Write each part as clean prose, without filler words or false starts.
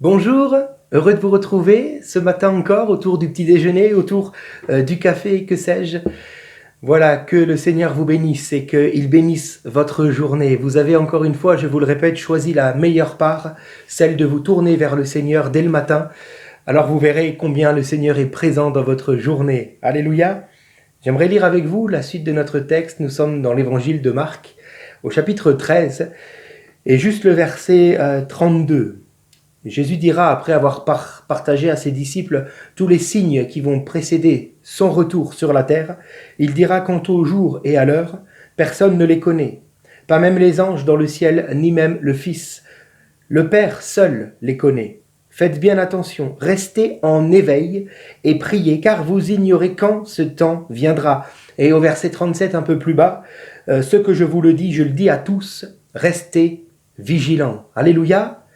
Bonjour, heureux de vous retrouver ce matin encore autour du petit déjeuner, autour du café, que sais-je. Voilà, que le Seigneur vous bénisse et qu'il bénisse votre journée. Vous avez encore une fois, je vous le répète, choisi la meilleure part, celle de vous tourner vers le Seigneur dès le matin. Alors vous verrez combien le Seigneur est présent dans votre journée. Alléluia. J'aimerais lire avec vous la suite de notre texte. Nous sommes dans l'évangile de Marc, au chapitre 13, et juste le verset 32. Jésus dira, après avoir partagé à ses disciples tous les signes qui vont précéder son retour sur la terre, il dira quant au jour et à l'heure, personne ne les connaît, pas même les anges dans le ciel, ni même le Fils. Le Père seul les connaît. Faites bien attention, restez en éveil et priez, car vous ignorez quand ce temps viendra. Et au verset 37, un peu plus bas, ce que je vous le dis, je le dis à tous, restez vigilants. Alléluia.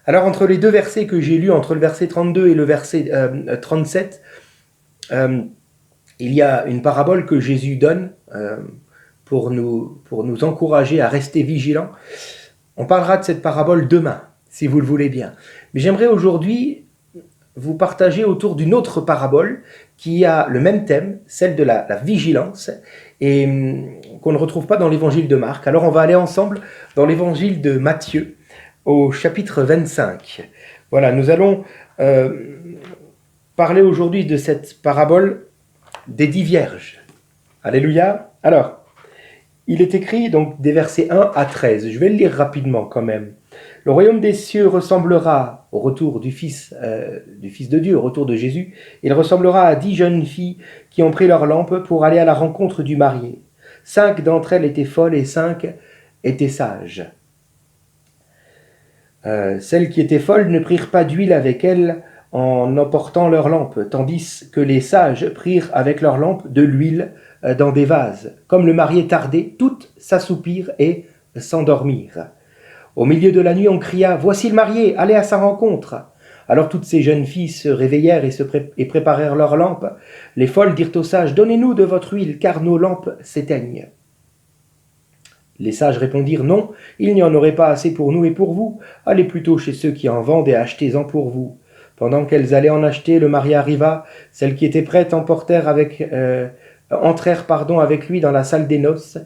Alors entre les deux versets que j'ai lus, entre le verset 32 et le verset 37, il y a une parabole que Jésus donne pour nous encourager à rester vigilants. On parlera de cette parabole demain, si vous le voulez bien. Mais j'aimerais aujourd'hui vous partager autour d'une autre parabole qui a le même thème, celle de la vigilance, et qu'on ne retrouve pas dans l'évangile de Marc. Alors on va aller ensemble dans l'évangile de Matthieu, au chapitre 25. Voilà, nous allons parler aujourd'hui de cette parabole des 10 vierges. Alléluia. Alors, il est écrit donc des versets 1 à 13. Je vais le lire rapidement quand même. Le royaume des cieux ressemblera au retour du Fils de Dieu, au retour de Jésus. Il ressemblera à 10 jeunes filles qui ont pris leur lampe pour aller à la rencontre du marié. 5 d'entre elles étaient folles et 5 étaient sages. Celles qui étaient folles ne prirent pas d'huile avec elles en emportant leur lampe, tandis que les sages prirent avec leur lampe de l'huile dans des vases. Comme le marié tardait, toutes s'assoupirent et s'endormirent. Au milieu de la nuit, on cria « Voici le marié, allez à sa rencontre !» Alors toutes ces jeunes filles se réveillèrent et préparèrent leurs lampes. Les folles dirent aux sages « Donnez-nous de votre huile, car nos lampes s'éteignent. » Les sages répondirent « Non, il n'y en aurait pas assez pour nous et pour vous. Allez plutôt chez ceux qui en vendent et achetez-en pour vous. » Pendant qu'elles allaient en acheter, le marié arriva. Celles qui étaient prêtes entrèrent avec lui dans la salle des noces,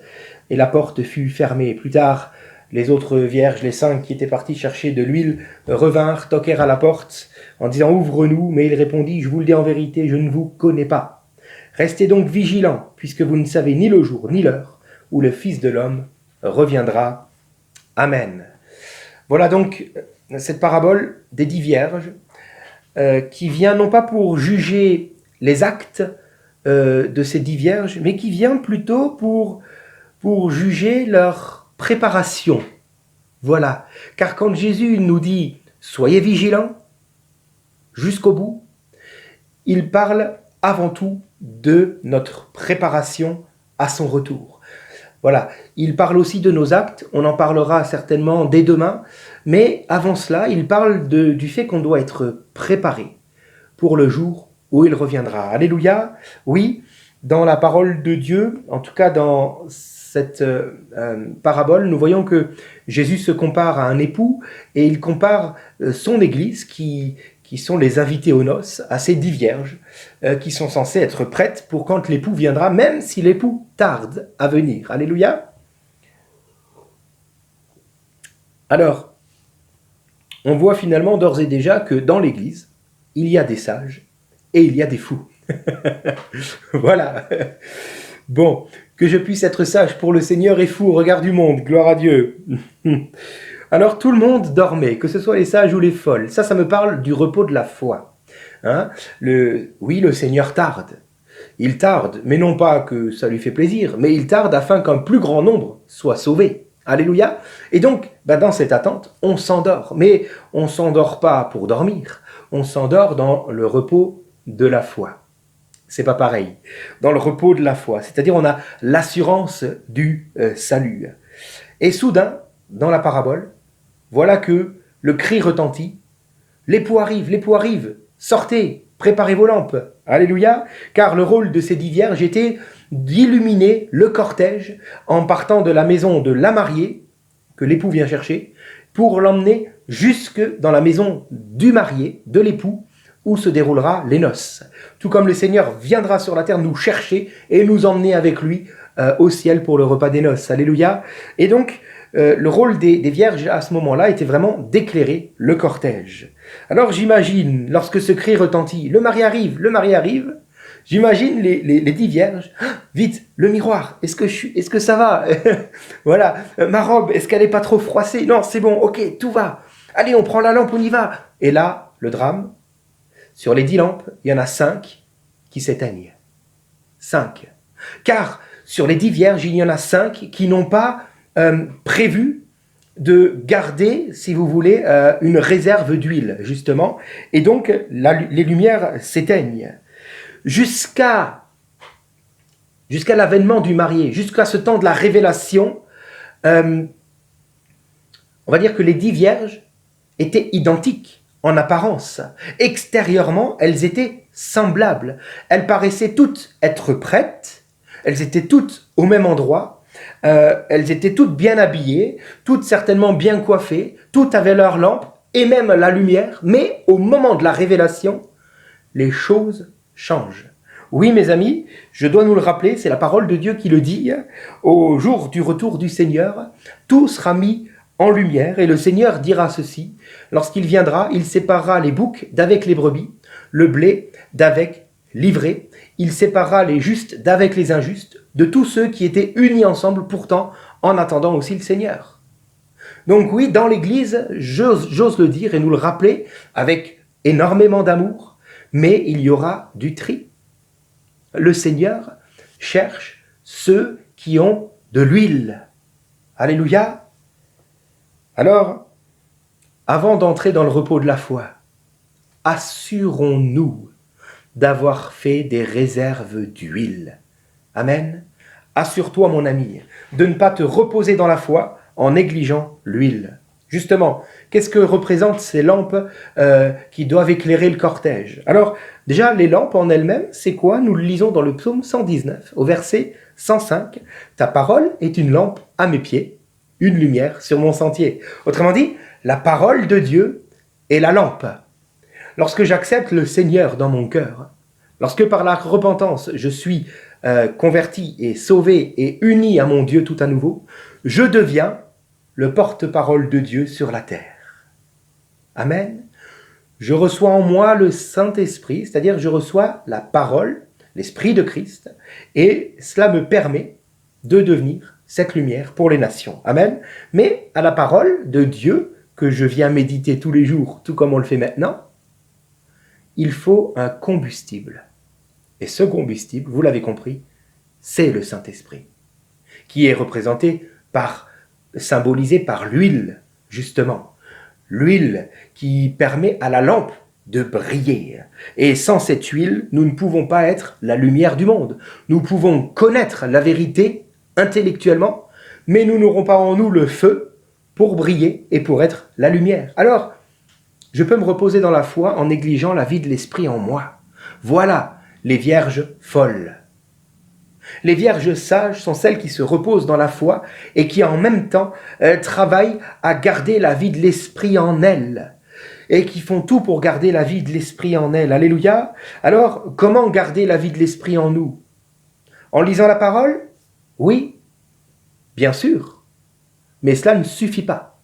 et la porte fut fermée. Plus tard, les autres vierges, les 5 qui étaient parties chercher de l'huile, revinrent, toquèrent à la porte, en disant « Ouvre-nous !» Mais il répondit « Je vous le dis en vérité, je ne vous connais pas. Restez donc vigilants, puisque vous ne savez ni le jour ni l'heure où le Fils de l'homme reviendra. Amen. » Voilà donc cette parabole des 10 vierges qui vient non pas pour juger les actes de ces 10 vierges, mais qui vient plutôt pour juger leur préparation. Voilà. Car quand Jésus nous dit « Soyez vigilants jusqu'au bout », il parle avant tout de notre préparation à son retour. Voilà, il parle aussi de nos actes, on en parlera certainement dès demain, mais avant cela, il parle du fait qu'on doit être préparé pour le jour où il reviendra. Alléluia, oui, dans la parole de Dieu, en tout cas dans cette parabole, nous voyons que Jésus se compare à un époux et il compare son Église qui sont les invités aux noces, à ces 10 vierges qui sont censées être prêtes pour quand l'époux viendra, même si l'époux tarde à venir. Alléluia. Alors, on voit finalement d'ores et déjà que dans l'Église, il y a des sages et il y a des fous. Voilà. Bon, que je puisse être sage pour le Seigneur et fou au regard du monde, gloire à Dieu. Alors tout le monde dormait, que ce soit les sages ou les folles. Ça me parle du repos de la foi. Hein? Oui, le Seigneur tarde. Il tarde, mais non pas que ça lui fait plaisir, mais il tarde afin qu'un plus grand nombre soit sauvé. Alléluia. Et donc, dans cette attente, on s'endort. Mais on ne s'endort pas pour dormir. On s'endort dans le repos de la foi. C'est pas pareil. Dans le repos de la foi. C'est-à-dire, on a l'assurance du salut. Et soudain, dans la parabole, voilà que le cri retentit. L'époux arrive, sortez, préparez vos lampes. Alléluia. Car le rôle de ces 10 vierges était d'illuminer le cortège en partant de la maison de la mariée, que l'époux vient chercher, pour l'emmener jusque dans la maison du marié, de l'époux, où se déroulera les noces. Tout comme le Seigneur viendra sur la terre nous chercher et nous emmener avec lui au ciel pour le repas des noces. Alléluia. Et donc, le rôle des vierges à ce moment-là était vraiment d'éclairer le cortège. Alors j'imagine, lorsque ce cri retentit, le mari arrive, j'imagine les 10 vierges, vite, le miroir, est-ce que ça va? Voilà, ma robe, est-ce qu'elle n'est pas trop froissée? Non, c'est bon, ok, tout va. Allez, on prend la lampe, on y va. Et là, le drame, sur les 10 lampes, il y en a 5 qui s'éteignent. 5. Car sur les 10 vierges, il y en a 5 qui n'ont pas prévu de garder, si vous voulez, une réserve d'huile, justement. Et donc, les lumières s'éteignent. Jusqu'à l'avènement du marié, jusqu'à ce temps de la révélation, on va dire que les 10 vierges étaient identiques en apparence. Extérieurement, elles étaient semblables. Elles paraissaient toutes être prêtes, elles étaient toutes au même endroit, elles étaient toutes bien habillées, toutes certainement bien coiffées, toutes avaient leur lampe et même la lumière, mais au moment de la révélation, les choses changent. Oui, mes amis, je dois nous le rappeler, c'est la parole de Dieu qui le dit, au jour du retour du Seigneur, tout sera mis en lumière, et le Seigneur dira ceci, lorsqu'il viendra, il séparera les boucs d'avec les brebis, le blé d'avec l'ivraie, il séparera les justes d'avec les injustes, de tous ceux qui étaient unis ensemble pourtant, en attendant aussi le Seigneur. Donc oui, dans l'Église, j'ose le dire et nous le rappeler, avec énormément d'amour, mais il y aura du tri. Le Seigneur cherche ceux qui ont de l'huile. Alléluia. Alors, avant d'entrer dans le repos de la foi, assurons-nous d'avoir fait des réserves d'huile. Amen. Assure-toi, mon ami, de ne pas te reposer dans la foi en négligeant l'huile. Justement, qu'est-ce que représentent ces lampes qui doivent éclairer le cortège? Alors, déjà, les lampes en elles-mêmes, c'est quoi? Nous le lisons dans le psaume 119, au verset 105. « Ta parole est une lampe à mes pieds, une lumière sur mon sentier. » Autrement dit, la parole de Dieu est la lampe. Lorsque j'accepte le Seigneur dans mon cœur, lorsque par la repentance je suis converti et sauvé et uni à mon Dieu tout à nouveau, je deviens le porte-parole de Dieu sur la terre. Amen. Je reçois en moi le Saint-Esprit, c'est-à-dire je reçois la parole, l'Esprit de Christ, et cela me permet de devenir cette lumière pour les nations. Amen. Mais à la parole de Dieu, que je viens méditer tous les jours, tout comme on le fait maintenant, il faut un combustible. Et ce combustible, vous l'avez compris, c'est le Saint-Esprit, qui est symbolisé par l'huile, justement. L'huile qui permet à la lampe de briller. Et sans cette huile, nous ne pouvons pas être la lumière du monde. Nous pouvons connaître la vérité intellectuellement, mais nous n'aurons pas en nous le feu pour briller et pour être la lumière. Alors, je peux me reposer dans la foi en négligeant la vie de l'esprit en moi. Voilà les vierges folles. Les vierges sages sont celles qui se reposent dans la foi et qui en même temps travaillent à garder la vie de l'esprit en elles. Et qui font tout pour garder la vie de l'esprit en elles. Alléluia. Alors, comment garder la vie de l'esprit en nous? En lisant la parole? Oui, bien sûr. Mais cela ne suffit pas.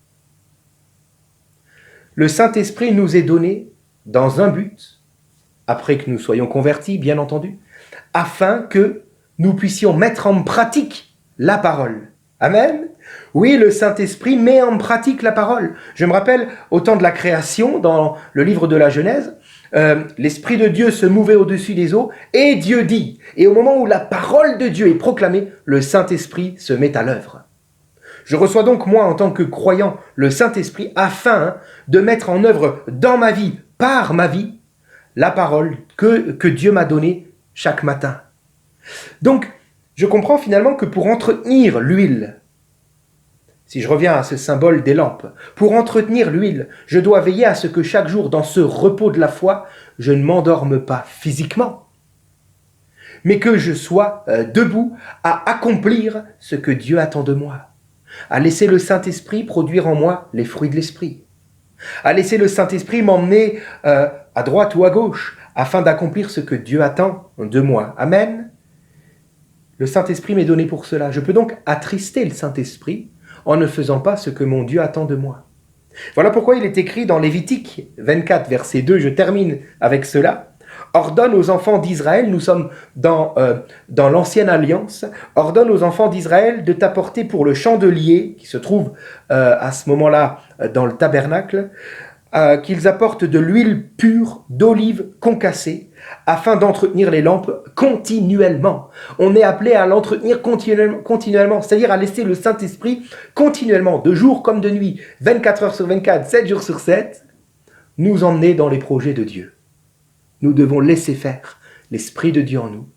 Le Saint-Esprit nous est donné dans un but, après que nous soyons convertis, bien entendu, afin que nous puissions mettre en pratique la parole. Amen. Oui, le Saint-Esprit met en pratique la parole. Je me rappelle, au temps de la création, dans le livre de la Genèse, l'Esprit de Dieu se mouvait au-dessus des eaux, et Dieu dit. Et au moment où la parole de Dieu est proclamée, le Saint-Esprit se met à l'œuvre. Je reçois donc, moi, en tant que croyant, le Saint-Esprit, afin de mettre en œuvre dans ma vie, par ma vie, la parole que Dieu m'a donnée chaque matin. Donc, je comprends finalement que pour entretenir l'huile, Si je reviens à ce symbole des lampes, pour entretenir l'huile, je dois veiller à ce que chaque jour, dans ce repos de la foi, je ne m'endorme pas physiquement, mais que je sois debout à accomplir ce que Dieu attend de moi, à laisser le Saint-Esprit produire en moi les fruits de l'Esprit, à laisser le Saint-Esprit m'emmener à droite ou à gauche, afin d'accomplir ce que Dieu attend de moi. Amen. Le Saint-Esprit m'est donné pour cela. Je peux donc attrister le Saint-Esprit en ne faisant pas ce que mon Dieu attend de moi. Voilà pourquoi il est écrit dans Lévitique 24, verset 2, je termine avec cela, ordonne aux enfants d'Israël, nous sommes dans l'ancienne alliance, ordonne aux enfants d'Israël de t'apporter pour le chandelier, qui se trouve à ce moment-là dans le tabernacle, qu'ils apportent de l'huile pure d'olive concassée, afin d'entretenir les lampes continuellement. On est appelé à l'entretenir continuellement, c'est-à-dire à laisser le Saint-Esprit continuellement, de jour comme de nuit, 24 heures sur 24, 7 jours sur 7, nous emmener dans les projets de Dieu. Nous devons laisser faire l'Esprit de Dieu en nous,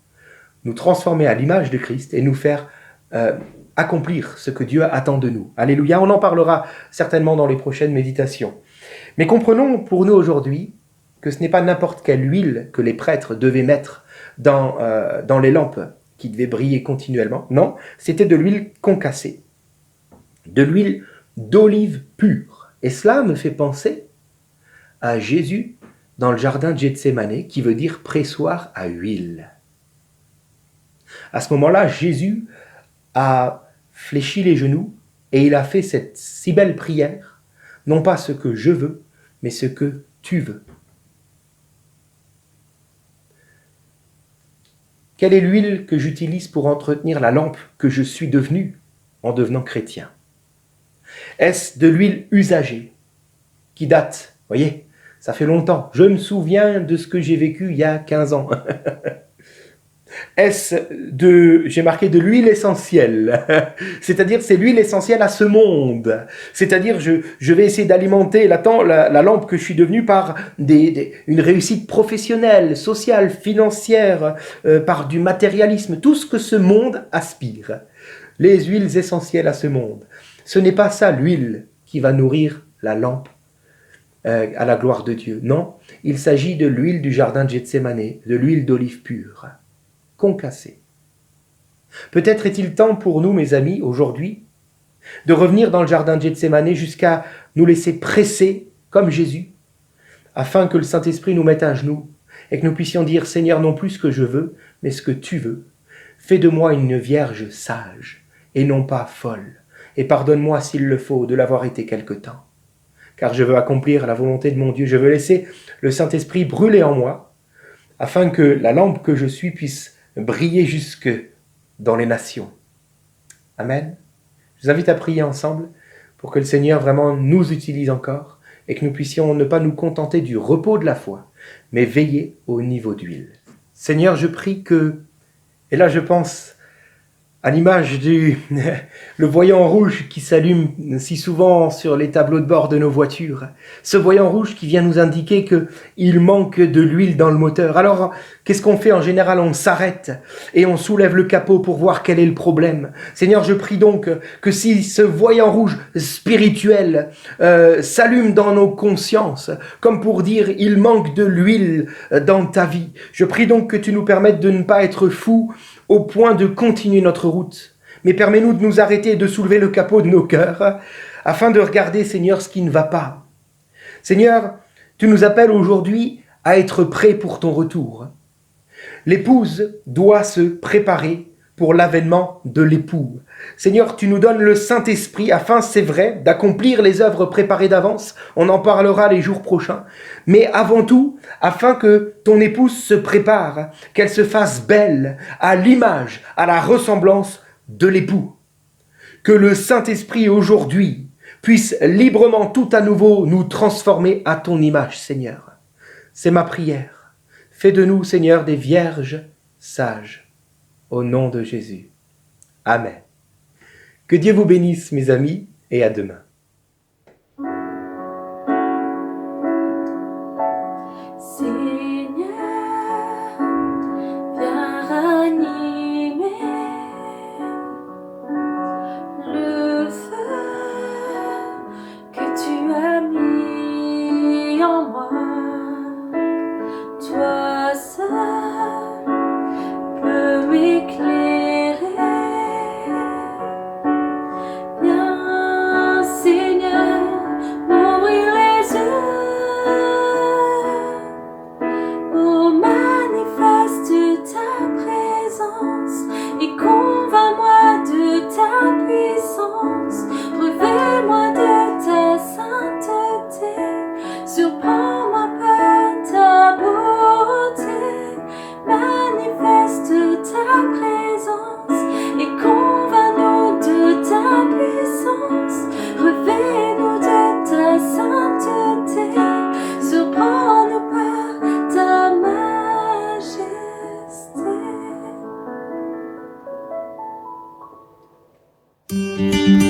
nous transformer à l'image de Christ et nous faire accomplir ce que Dieu attend de nous. Alléluia, on en parlera certainement dans les prochaines méditations. Mais comprenons pour nous aujourd'hui que ce n'est pas n'importe quelle huile que les prêtres devaient mettre dans les lampes qui devaient briller continuellement. Non, c'était de l'huile concassée, de l'huile d'olive pure. Et cela me fait penser à Jésus dans le jardin de Gethsémanée, qui veut dire pressoir à huile. À ce moment-là, Jésus a fléchi les genoux et il a fait cette si belle prière, non pas ce que je veux, mais ce que tu veux. Quelle est l'huile que j'utilise pour entretenir la lampe que je suis devenu en devenant chrétien? Est-ce de l'huile usagée qui date? Voyez, ça fait longtemps. Je me souviens de ce que j'ai vécu il y a 15 ans. J'ai marqué de l'huile essentielle, c'est-à-dire c'est l'huile essentielle à ce monde, c'est-à-dire je vais essayer d'alimenter la lampe que je suis devenu par une réussite professionnelle, sociale, financière, par du matérialisme, tout ce que ce monde aspire, les huiles essentielles à ce monde. Ce n'est pas ça l'huile qui va nourrir la lampe à la gloire de Dieu, non, il s'agit de l'huile du jardin de Gethsémanée, de l'huile d'olive pure, concassé. Peut-être est-il temps pour nous, mes amis, aujourd'hui, de revenir dans le jardin de Gethsémanée jusqu'à nous laisser presser comme Jésus, afin que le Saint-Esprit nous mette à genoux et que nous puissions dire « Seigneur, non plus ce que je veux, mais ce que tu veux. Fais de moi une vierge sage et non pas folle, et pardonne-moi s'il le faut de l'avoir été quelque temps. Car je veux accomplir la volonté de mon Dieu, je veux laisser le Saint-Esprit brûler en moi, afin que la lampe que je suis puisse briller jusque dans les nations. » Amen. Je vous invite à prier ensemble pour que le Seigneur vraiment nous utilise encore et que nous puissions ne pas nous contenter du repos de la foi, mais veiller au niveau d'huile. Seigneur, je prie que, et là je pense à l'image le voyant rouge qui s'allume si souvent sur les tableaux de bord de nos voitures. Ce voyant rouge qui vient nous indiquer qu'il manque de l'huile dans le moteur. Alors, qu'est-ce qu'on fait en général? On s'arrête et on soulève le capot pour voir quel est le problème. Seigneur, je prie donc que si ce voyant rouge spirituel s'allume dans nos consciences, comme pour dire il manque de l'huile dans ta vie, je prie donc que tu nous permettes de ne pas être fous au point de continuer notre route. Mais permets-nous de nous arrêter et de soulever le capot de nos cœurs, afin de regarder, Seigneur, ce qui ne va pas. Seigneur, tu nous appelles aujourd'hui à être prêts pour ton retour. L'épouse doit se préparer pour l'avènement de l'époux. Seigneur, tu nous donnes le Saint-Esprit afin, c'est vrai, d'accomplir les œuvres préparées d'avance. On en parlera les jours prochains. Mais avant tout, afin que ton épouse se prépare, qu'elle se fasse belle à l'image, à la ressemblance de l'époux. Que le Saint-Esprit aujourd'hui puisse librement tout à nouveau nous transformer à ton image, Seigneur. C'est ma prière. Fais de nous, Seigneur, des vierges sages. Au nom de Jésus. Amen. Que Dieu vous bénisse, mes amis, et à demain. Seigneur, viens ranimer le feu. Salut.